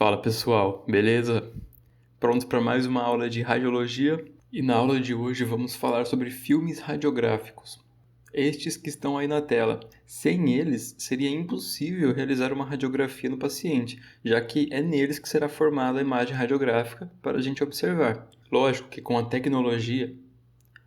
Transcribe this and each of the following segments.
Fala pessoal, beleza? Prontos para mais uma aula de radiologia? E na aula de hoje vamos falar sobre filmes radiográficos. Estes que estão aí na tela. Sem eles, seria impossível realizar uma radiografia no paciente, já que é neles que será formada a imagem radiográfica para a gente observar. Lógico que com a tecnologia,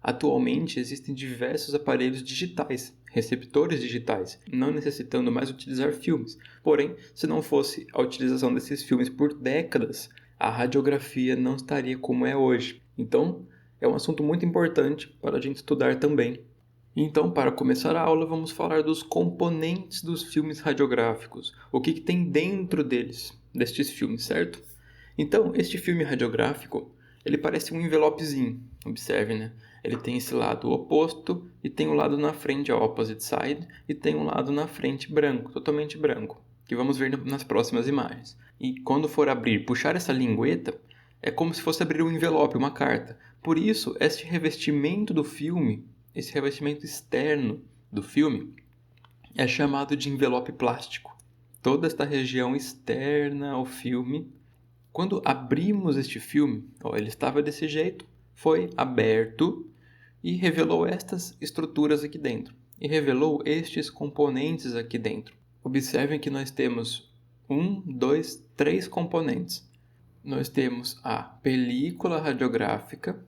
atualmente existem diversos aparelhos digitais, receptores digitais, não necessitando mais utilizar filmes. Porém, se não fosse a utilização desses filmes por décadas, a radiografia não estaria como é hoje. Então, é um assunto muito importante para a gente estudar também. Então, para começar a aula, vamos falar dos componentes dos filmes radiográficos. O que tem dentro deles, destes filmes, certo? Então, este filme radiográfico, ele parece um envelopezinho, observe, né? Ele tem esse lado oposto e tem o lado na frente, a opposite side, e tem um lado na frente branco, totalmente branco, que vamos ver nas próximas imagens. E quando for abrir, puxar essa lingueta, é como se fosse abrir um envelope, uma carta. Por isso, este revestimento do filme, esse revestimento externo do filme, é chamado de envelope plástico. Toda esta região externa ao filme, quando abrimos este filme, ele estava desse jeito, foi aberto e revelou estas estruturas aqui dentro. E revelou estes componentes aqui dentro. Observem que nós temos 3 componentes. Nós temos a película radiográfica,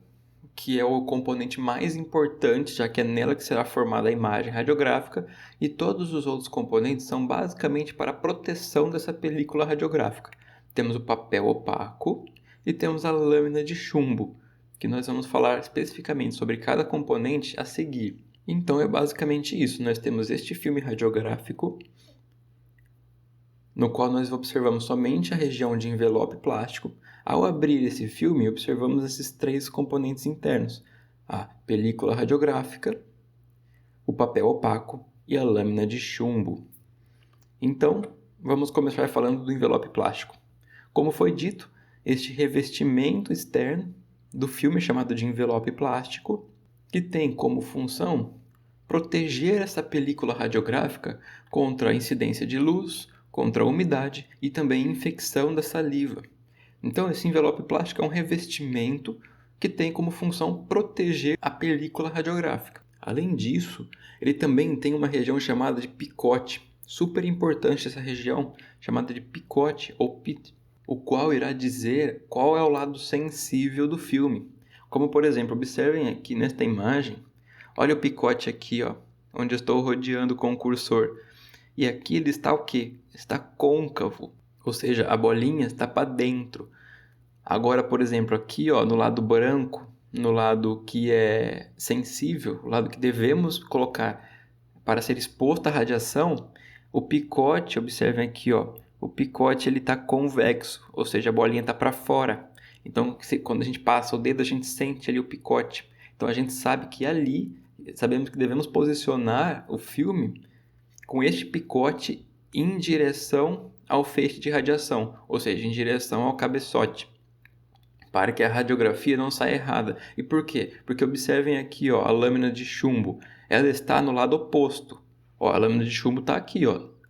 que é o componente mais importante, já que é nela que será formada a imagem radiográfica, e todos os outros componentes são basicamente para a proteção dessa película radiográfica. Temos o papel opaco e temos a lâmina de chumbo, que nós vamos falar especificamente sobre cada componente a seguir. Então é basicamente isso, nós temos este filme radiográfico, no qual nós observamos somente a região de envelope plástico. Ao abrir esse filme, observamos esses 3 componentes internos: a película radiográfica, o papel opaco e a lâmina de chumbo. Então, vamos começar falando do envelope plástico. Como foi dito, este revestimento externo do filme é chamado de envelope plástico, que tem como função proteger essa película radiográfica contra a incidência de luz, contra a umidade e também infecção da saliva. Então, esse envelope plástico é um revestimento que tem como função proteger a película radiográfica. Além disso, ele também tem uma região chamada de picote. Super importante essa região, chamada de picote ou pit, o qual irá dizer qual é o lado sensível do filme. Como, por exemplo, observem aqui nesta imagem, olha o picote aqui, onde eu estou rodeando com o cursor. E aqui ele está o quê? Está côncavo, ou seja, a bolinha está para dentro. Agora, por exemplo, aqui no lado branco, no lado que é sensível, o lado que devemos colocar para ser exposto à radiação, o picote, observem aqui, o picote ele está convexo, ou seja, a bolinha está para fora. Então, quando a gente passa o dedo, a gente sente ali o picote. Então, a gente sabe que ali, sabemos que devemos posicionar o filme com este picote em direção ao feixe de radiação, ou seja, em direção ao cabeçote, para que a radiografia não saia errada. E por quê? Porque observem aqui, a lâmina de chumbo, ela está no lado oposto. A lâmina de chumbo está aqui,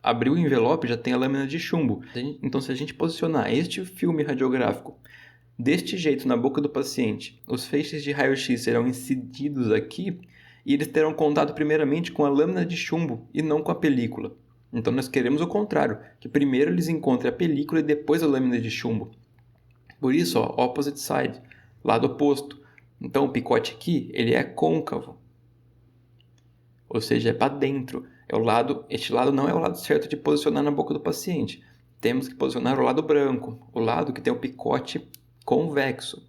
abriu o envelope, já tem a lâmina de chumbo. Então, se a gente posicionar este filme radiográfico deste jeito na boca do paciente, os feixes de raio-x serão incididos aqui e eles terão contato primeiramente com a lâmina de chumbo e não com a película. Então nós queremos o contrário, que primeiro eles encontrem a película e depois a lâmina de chumbo. Por isso, opposite side, lado oposto. Então o picote aqui, ele é côncavo, ou seja, é para dentro. Este lado não é o lado certo de posicionar na boca do paciente. Temos que posicionar o lado branco, o lado que tem o picote convexo.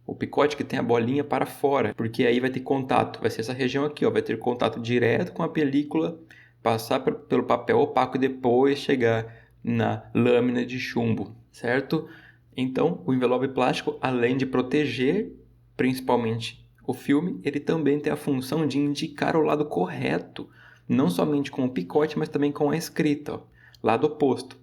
O picote que tem a bolinha para fora, porque aí vai ter contato, vai ser essa região aqui, vai ter contato direto com a película, passar pelo papel opaco e depois chegar na lâmina de chumbo, certo? Então, o envelope plástico, além de proteger principalmente o filme, ele também tem a função de indicar o lado correto, não somente com o picote, mas também com a escrita, lado oposto.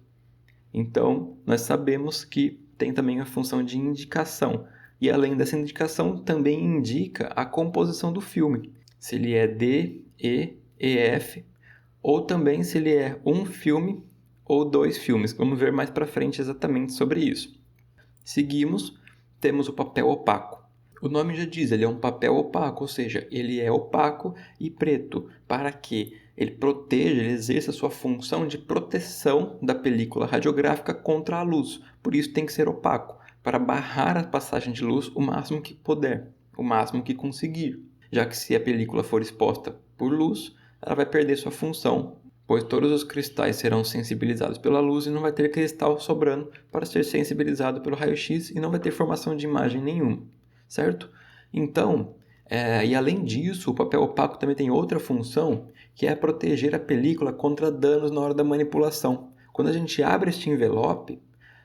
Então, nós sabemos que tem também a função de indicação. E além dessa indicação, também indica a composição do filme. Se ele é D, E, EF, ou também se ele é um filme ou 2 filmes. Vamos ver mais para frente exatamente sobre isso. Seguimos, temos o papel opaco. O nome já diz, ele é um papel opaco, ou seja, ele é opaco e preto, para que ele proteja, ele exerça a sua função de proteção da película radiográfica contra a luz. Por isso tem que ser opaco, para barrar a passagem de luz o máximo que puder, o máximo que conseguir. Já que se a película for exposta por luz, ela vai perder sua função, pois todos os cristais serão sensibilizados pela luz e não vai ter cristal sobrando para ser sensibilizado pelo raio-x e não vai ter formação de imagem nenhuma, certo? Então, e além disso, o papel opaco também tem outra função, que é proteger a película contra danos na hora da manipulação. Quando a gente abre este envelope,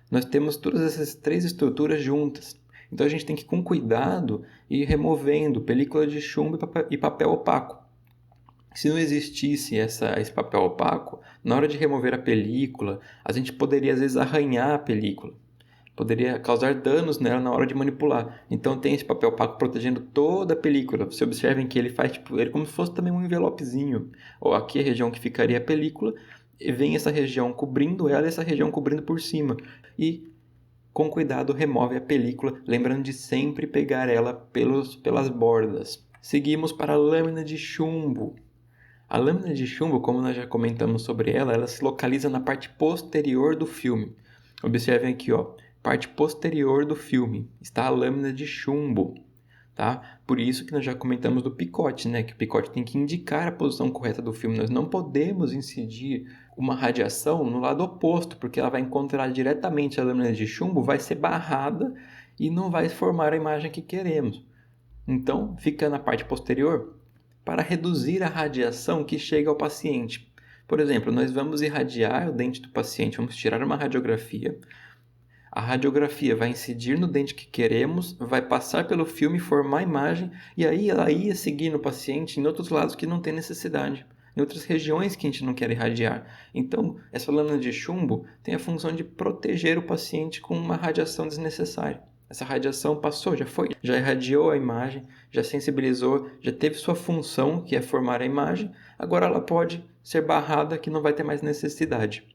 nós temos todas essas 3 estruturas juntas. Então a gente tem que, com cuidado, ir removendo película de chumbo e papel opaco. Se não existisse esse papel opaco, na hora de remover a película, a gente poderia às vezes arranhar a película. Poderia causar danos nela na hora de manipular. Então tem esse papel opaco protegendo toda a película. Vocês observem que ele faz ele como se fosse também um envelopezinho. Ou aqui a região que ficaria a película, e vem essa região cobrindo ela e essa região cobrindo por cima. E com cuidado remove a película, lembrando de sempre pegar ela pelas bordas. Seguimos para a lâmina de chumbo. A lâmina de chumbo, como nós já comentamos sobre ela se localiza na parte posterior do filme. Observem aqui, parte posterior do filme está a lâmina de chumbo, tá? Por isso que nós já comentamos do picote, né? Que o picote tem que indicar a posição correta do filme. Nós não podemos incidir uma radiação no lado oposto, porque ela vai encontrar diretamente a lâmina de chumbo, vai ser barrada e não vai formar a imagem que queremos. Então, fica na parte posterior para reduzir a radiação que chega ao paciente. Por exemplo, nós vamos irradiar o dente do paciente, vamos tirar uma radiografia. A radiografia vai incidir no dente que queremos, vai passar pelo filme, formar a imagem, e aí ela ia seguir no paciente em outros lados que não tem necessidade, em outras regiões que a gente não quer irradiar. Então, essa lâmina de chumbo tem a função de proteger o paciente com uma radiação desnecessária. Essa radiação passou, já foi, já irradiou a imagem, já sensibilizou, já teve sua função, que é formar a imagem, agora ela pode ser barrada, que não vai ter mais necessidade.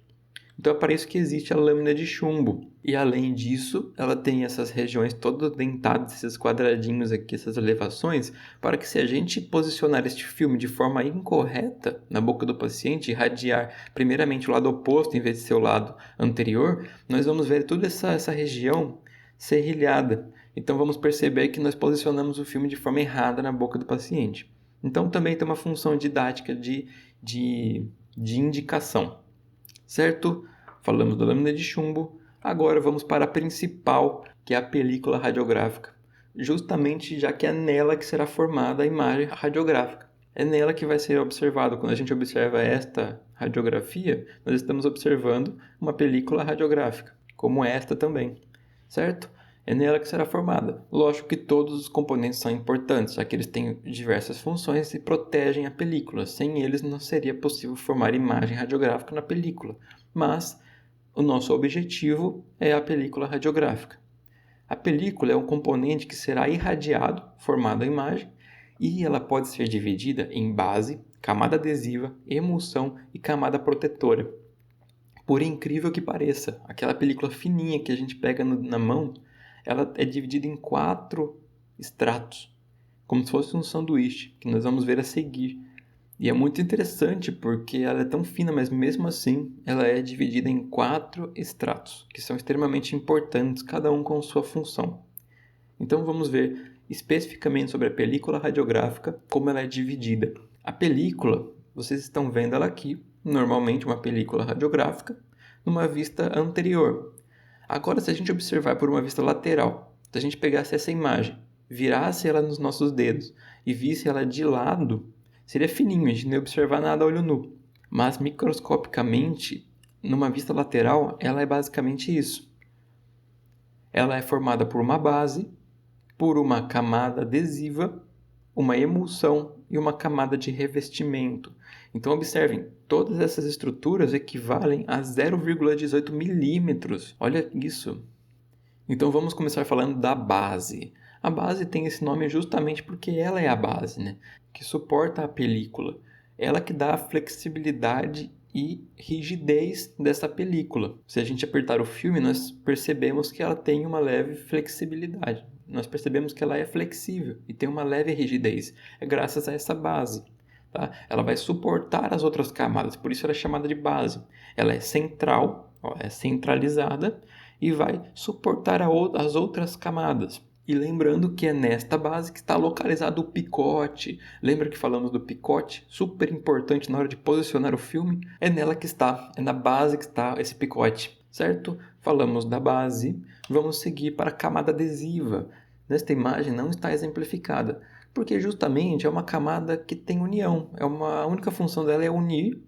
Então é para isso que existe a lâmina de chumbo. E além disso, ela tem essas regiões todas dentadas, esses quadradinhos aqui, essas elevações, para que se a gente posicionar este filme de forma incorreta na boca do paciente, irradiar primeiramente o lado oposto em vez de ser o lado anterior, nós vamos ver toda essa região serrilhada. Então vamos perceber que nós posicionamos o filme de forma errada na boca do paciente. Então também tem uma função didática de indicação. Certo? Falamos da lâmina de chumbo. Agora vamos para a principal, que é a película radiográfica. Justamente já que é nela que será formada a imagem radiográfica. É nela que vai ser observado. Quando a gente observa esta radiografia, nós estamos observando uma película radiográfica, como esta também. Certo? É nela que será formada. Lógico que todos os componentes são importantes, já que eles têm diversas funções e protegem a película. Sem eles não seria possível formar imagem radiográfica na película. Mas o nosso objetivo é a película radiográfica. A película é um componente que será irradiado, formando a imagem, e ela pode ser dividida em base, camada adesiva, emulsão e camada protetora. Por incrível que pareça, aquela película fininha que a gente pega na mão, ela é dividida em 4 estratos, como se fosse um sanduíche, que nós vamos ver a seguir. E é muito interessante porque ela é tão fina, mas mesmo assim ela é dividida em 4 estratos, que são extremamente importantes, cada um com sua função. Então vamos ver especificamente sobre a película radiográfica, como ela é dividida. A película, vocês estão vendo ela aqui, normalmente uma película radiográfica, numa vista anterior. Agora, se a gente observar por uma vista lateral, se a gente pegasse essa imagem, virasse ela nos nossos dedos e visse ela de lado, seria fininho, a gente não ia observar nada a olho nu. Mas microscopicamente, numa vista lateral, ela é basicamente isso. Ela é formada por uma base, por uma camada adesiva, uma emulsão e uma camada de revestimento. Então observem, todas essas estruturas equivalem a 0,18 milímetros. Olha isso! Então vamos começar falando da base. A base tem esse nome justamente porque ela é a base, né? Que suporta a película. Ela que dá a flexibilidade e rigidez dessa película. Se a gente apertar o filme, nós percebemos que ela tem uma leve flexibilidade. Nós percebemos que ela é flexível e tem uma leve rigidez. É graças a essa base. Tá? Ela vai suportar as outras camadas, por isso ela é chamada de base. Ela é central, é centralizada e vai suportar as outras camadas. E lembrando que é nesta base que está localizado o picote. Lembra que falamos do picote? Super importante na hora de posicionar o filme. É nela que está, é na base que está esse picote, certo? Falamos da base, vamos seguir para a camada adesiva. Nesta imagem não está exemplificada, porque justamente é uma camada que tem união. A única função dela é unir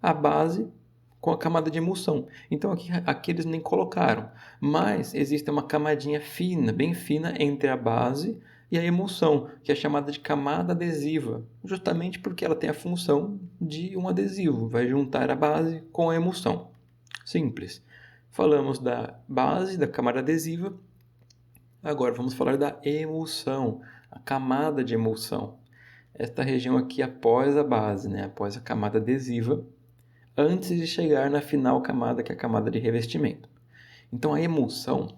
a base com a camada de emulsão. Então aqui eles nem colocaram, mas existe uma camadinha fina, bem fina, entre a base e a emulsão, que é chamada de camada adesiva, justamente porque ela tem a função de um adesivo, vai juntar a base com a emulsão. Simples. Falamos da base, da camada adesiva, agora vamos falar da emulsão, a camada de emulsão. Esta região aqui após a base, após a camada adesiva, antes de chegar na final camada, que é a camada de revestimento. Então a emulsão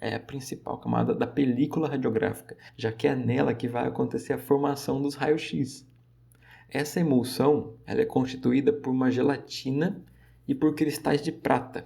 é a principal camada da película radiográfica, já que é nela que vai acontecer a formação dos raios-x. Essa emulsão ela é constituída por uma gelatina e por cristais de prata,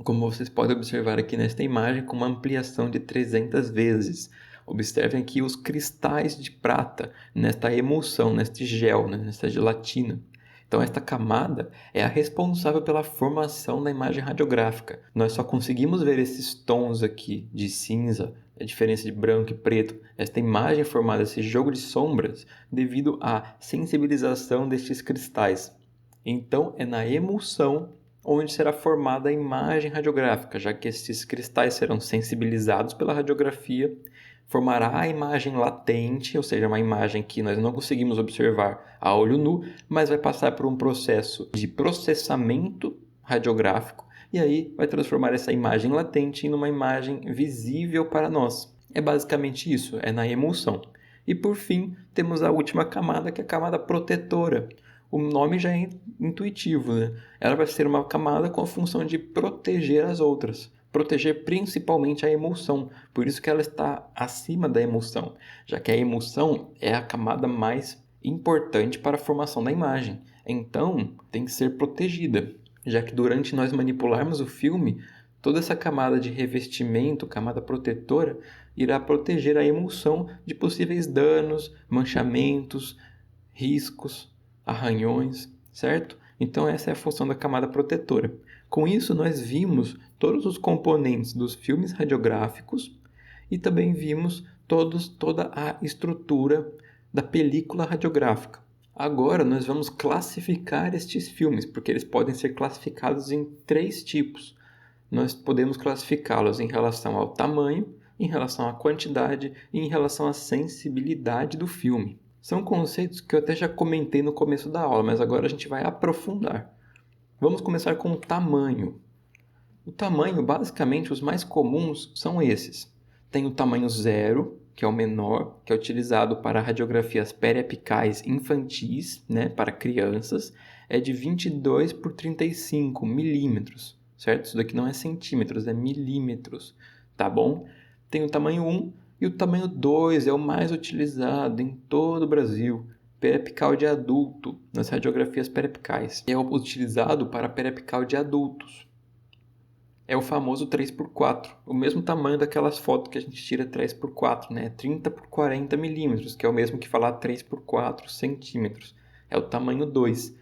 como vocês podem observar aqui nesta imagem, com uma ampliação de 300 vezes. Observem aqui os cristais de prata nesta emulsão, neste gel, nesta gelatina. Então, esta camada é a responsável pela formação da imagem radiográfica. Nós só conseguimos ver esses tons aqui de cinza, a diferença de branco e preto, esta imagem formada, esse jogo de sombras, devido à sensibilização destes cristais. Então, é na emulsão onde será formada a imagem radiográfica, já que esses cristais serão sensibilizados pela radiografia, formará a imagem latente, ou seja, uma imagem que nós não conseguimos observar a olho nu, mas vai passar por um processo de processamento radiográfico e aí vai transformar essa imagem latente em uma imagem visível para nós. É basicamente isso, é na emulsão. E por fim, temos a última camada, que é a camada protetora. O nome já é intuitivo, Ela vai ser uma camada com a função de proteger as outras. Proteger principalmente a emulsão, por isso que ela está acima da emulsão, já que a emulsão é a camada mais importante para a formação da imagem. Então, tem que ser protegida, já que durante nós manipularmos o filme, toda essa camada de revestimento, camada protetora, irá proteger a emulsão de possíveis danos, manchamentos, riscos, arranhões, certo? Então essa é a função da camada protetora. Com isso nós vimos todos os componentes dos filmes radiográficos e também vimos toda a estrutura da película radiográfica. Agora nós vamos classificar estes filmes, porque eles podem ser classificados em 3 tipos. Nós podemos classificá-los em relação ao tamanho, em relação à quantidade e em relação à sensibilidade do filme. São conceitos que eu até já comentei no começo da aula, mas agora a gente vai aprofundar. Vamos começar com o tamanho. O tamanho, basicamente, os mais comuns são esses. Tem o tamanho 0, que é o menor, que é utilizado para radiografias periapicais infantis, para crianças, é de 22 por 35 milímetros, certo? Isso daqui não é centímetros, é milímetros, tá bom? Tem o tamanho 1, e o tamanho 2 é o mais utilizado em todo o Brasil, periapical de adulto, nas radiografias periapicais. É utilizado para periapical de adultos. É o famoso 3x4, o mesmo tamanho daquelas fotos que a gente tira 3x4, 30 por 40 milímetros, que é o mesmo que falar 3x4 centímetros. É o tamanho 2.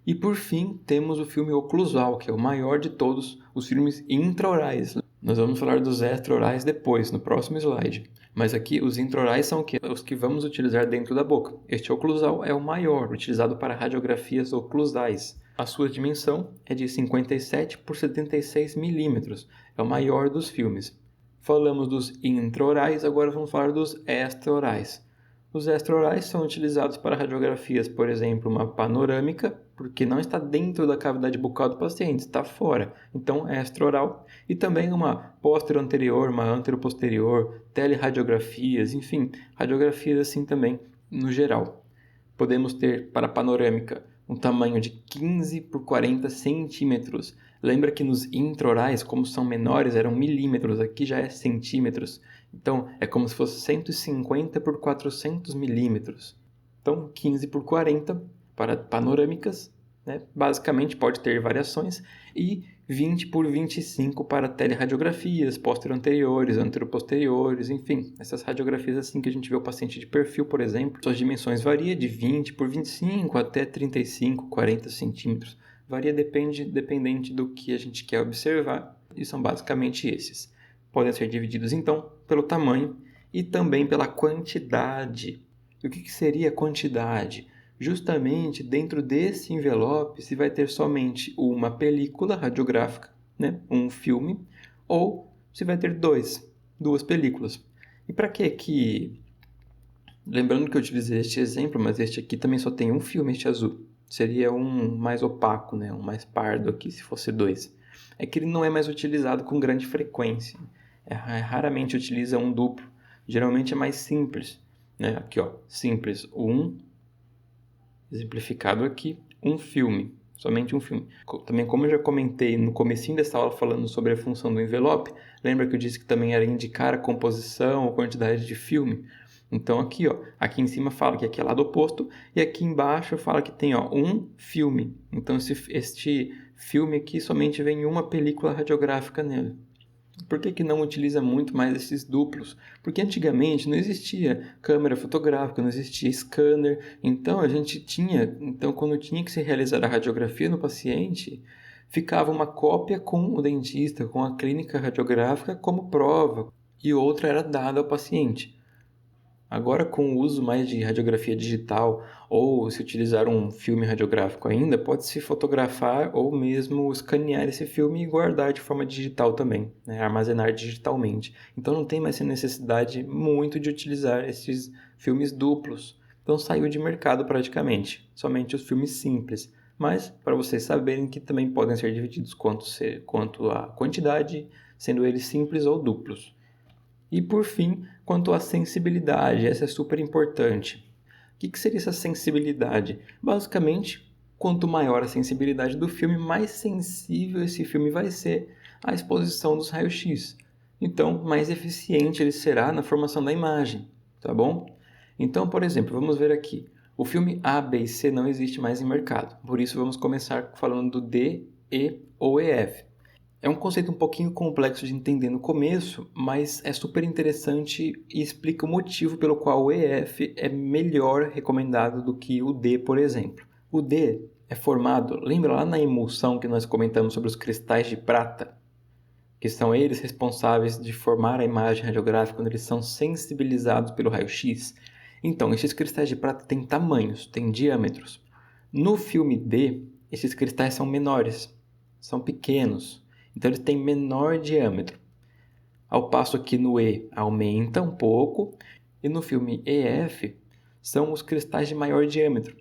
E por fim, temos o filme oclusal, que é o maior de todos os filmes intraorais. Nós vamos falar dos extraorais depois, no próximo slide. Mas aqui os intraorais são os que vamos utilizar dentro da boca. Este oclusal é o maior, utilizado para radiografias oclusais. A sua dimensão é de 57 por 76 milímetros. É o maior dos filmes. Falamos dos intraorais, agora vamos falar dos extraorais. Os extraorais são utilizados para radiografias, por exemplo, uma panorâmica, porque não está dentro da cavidade bucal do paciente, está fora. Então, é extraoral. E também uma póstero-anterior, uma antero-posterior, telerradiografias, enfim, radiografias assim também, no geral. Podemos ter, para panorâmica, um tamanho de 15 por 40 centímetros. Lembra que nos intraorais, como são menores, eram milímetros, aqui já é centímetros. Então, é como se fosse 150 por 400 milímetros. Então, 15 por 40 para panorâmicas, né? Basicamente pode ter variações, e 20 por 25 para telerradiografias, posterior-anteriores, anteroposteriores, enfim, essas radiografias assim que a gente vê o paciente de perfil, por exemplo, suas dimensões variam de 20 por 25 até 35, 40 centímetros. Varia dependente do que a gente quer observar, e são basicamente esses. Podem ser divididos, então, pelo tamanho e também pela quantidade. E o que seria quantidade? Justamente dentro desse envelope se vai ter somente uma película radiográfica, né? Um filme, ou se vai ter duas películas. E para que... Lembrando que eu utilizei este exemplo, mas este aqui também só tem um filme, este azul. Seria um mais opaco, né? Um mais pardo aqui, se fosse dois. É que ele não é mais utilizado com grande frequência. Raramente utiliza um duplo. Geralmente é mais simples, né? Aqui, ó, simples, exemplificado aqui, um filme, somente um filme. Também, como eu já comentei no comecinho dessa aula falando sobre a função do envelope, lembra que eu disse que também era indicar a composição ou quantidade de filme? Então aqui, ó, aqui em cima fala que aqui é lado oposto, e aqui embaixo fala que tem, ó, um filme. Então este filme aqui somente vem uma película radiográfica nele. Por que não utiliza muito mais esses duplos? Porque antigamente não existia câmera fotográfica, não existia scanner, então quando tinha que se realizar a radiografia no paciente, ficava uma cópia com o dentista, com a clínica radiográfica como prova, e outra era dada ao paciente. Agora, com o uso mais de radiografia digital, ou se utilizar um filme radiográfico ainda, pode-se fotografar ou mesmo escanear esse filme e guardar de forma digital também, né? Armazenar digitalmente. Então não tem mais essa necessidade muito de utilizar esses filmes duplos. Então saiu de mercado praticamente, somente os filmes simples. Mas para vocês saberem que também podem ser divididos quanto à quantidade, sendo eles simples ou duplos. E por fim, quanto à sensibilidade, essa é super importante. O que seria essa sensibilidade? Basicamente, quanto maior a sensibilidade do filme, mais sensível esse filme vai ser à exposição dos raios-x. Então, mais eficiente ele será na formação da imagem, tá bom? Então, por exemplo, vamos ver aqui. O filme A, B e C não existe mais em mercado. Por isso, vamos começar falando do D, E ou EF. É um conceito um pouquinho complexo de entender no começo, mas é super interessante e explica o motivo pelo qual o EF é melhor recomendado do que o D, por exemplo. O D é formado, lembra lá na emulsão que nós comentamos sobre os cristais de prata? Que são eles responsáveis de formar a imagem radiográfica quando eles são sensibilizados pelo raio-x? Então, esses cristais de prata têm tamanhos, têm diâmetros. No filme D, esses cristais são menores, são pequenos. Então, eles têm menor diâmetro. Ao passo que no E aumenta um pouco, e no filme EF são os cristais de maior diâmetro.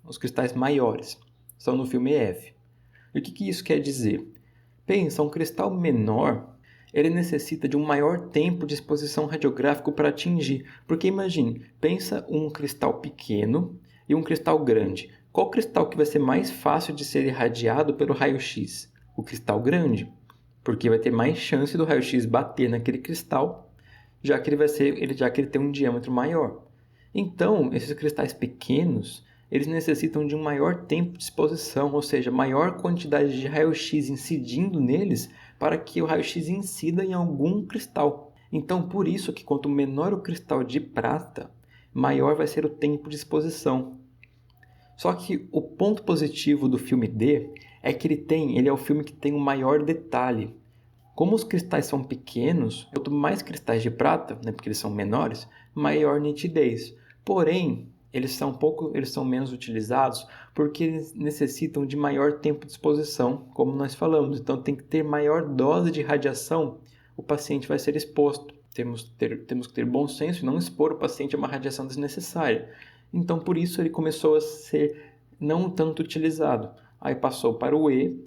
Os cristais maiores são no filme EF. E o que isso quer dizer? Pensa, um cristal menor, ele necessita de um maior tempo de exposição radiográfico para atingir. Porque imagine, pensa um cristal pequeno e um cristal grande. Qual cristal que vai ser mais fácil de ser irradiado pelo raio-x? O cristal grande, porque vai ter mais chance do raio-x bater naquele cristal, já que ele tem um diâmetro maior. Então, esses cristais pequenos, eles necessitam de um maior tempo de exposição, ou seja, maior quantidade de raio-x incidindo neles para que o raio-x incida em algum cristal. Então, por isso que quanto menor o cristal de prata, maior vai ser o tempo de exposição. Só que o ponto positivo do filme D é que ele é o filme que tem o maior detalhe. Como os cristais são pequenos, quanto mais cristais de prata, né, porque eles são menores, maior nitidez. Porém, eles são menos utilizados porque eles necessitam de maior tempo de exposição, como nós falamos. Então tem que ter maior dose de radiação, o paciente vai ser exposto. Temos que ter bom senso e não expor o paciente a uma radiação desnecessária. Então por isso ele começou a ser não tanto utilizado. Aí passou para o E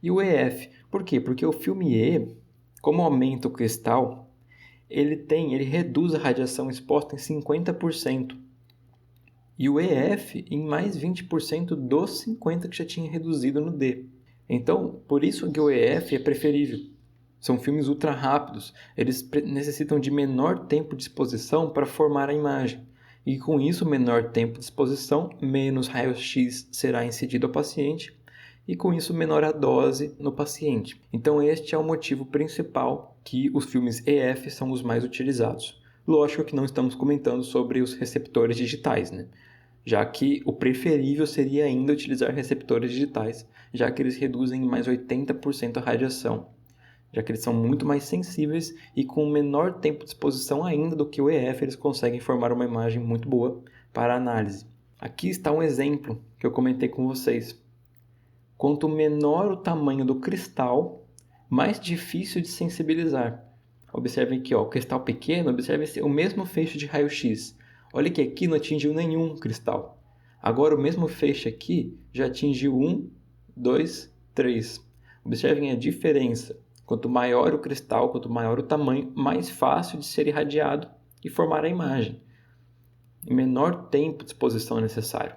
e o EF. Por quê? Porque o filme E, como aumenta o cristal, ele reduz a radiação exposta em 50%. e o EF em mais 20% dos 50% que já tinha reduzido no D. Então, por isso que o EF é preferível. São filmes ultra rápidos, eles necessitam de menor tempo de exposição para formar a imagem. E com isso, menor tempo de exposição, menos raio-x será incidido ao paciente e com isso menor a dose no paciente. Então este é o motivo principal que os filmes EF são os mais utilizados. Lógico que não estamos comentando sobre os receptores digitais, né? Já que o preferível seria ainda utilizar receptores digitais, já que eles reduzem em mais 80% a radiação, já que eles são muito mais sensíveis e com menor tempo de exposição ainda do que o EF, eles conseguem formar uma imagem muito boa para análise. Aqui está um exemplo que eu comentei com vocês. Quanto menor o tamanho do cristal, mais difícil de sensibilizar. Observem aqui, ó, o cristal pequeno, observe o mesmo feixe de raio-x. Olha que aqui não atingiu nenhum cristal. Agora o mesmo feixe aqui já atingiu 1, 2, 3. Observem a diferença. Quanto maior o cristal, quanto maior o tamanho, mais fácil de ser irradiado e formar a imagem. E menor tempo de exposição é necessário.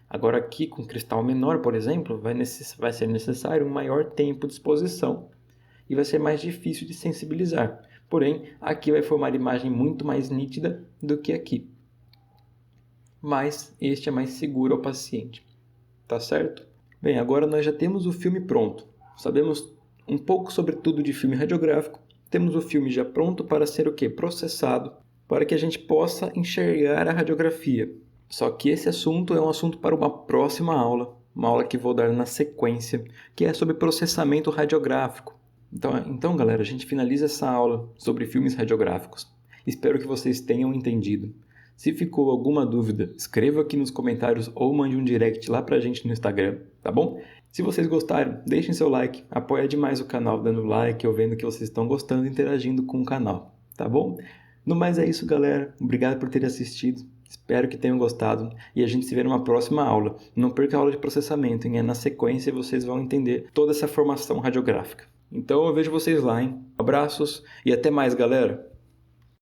Agora aqui com cristal menor, por exemplo, vai ser necessário um maior tempo de exposição e vai ser mais difícil de sensibilizar. Porém, aqui vai formar imagem muito mais nítida do que aqui. Mas este é mais seguro ao paciente. Tá certo? Bem, agora nós já temos o filme pronto. Sabemos um pouco sobre tudo de filme radiográfico. Temos o filme já pronto para ser o quê? Processado, para que a gente possa enxergar a radiografia. Só que esse assunto é um assunto para uma próxima aula, uma aula que vou dar na sequência, que é sobre processamento radiográfico. Então, galera, a gente finaliza essa aula sobre filmes radiográficos. Espero que vocês tenham entendido. Se ficou alguma dúvida, escreva aqui nos comentários ou mande um direct lá pra gente no Instagram, tá bom? Se vocês gostaram, deixem seu like, apoia demais o canal dando like ou vendo que vocês estão gostando e interagindo com o canal, tá bom? No mais é isso, galera. Obrigado por terem assistido. Espero que tenham gostado e a gente se vê numa próxima aula. Não perca a aula de processamento, hein? É na sequência vocês vão entender toda essa formação radiográfica. Então eu vejo vocês lá, hein? Abraços e até mais, galera!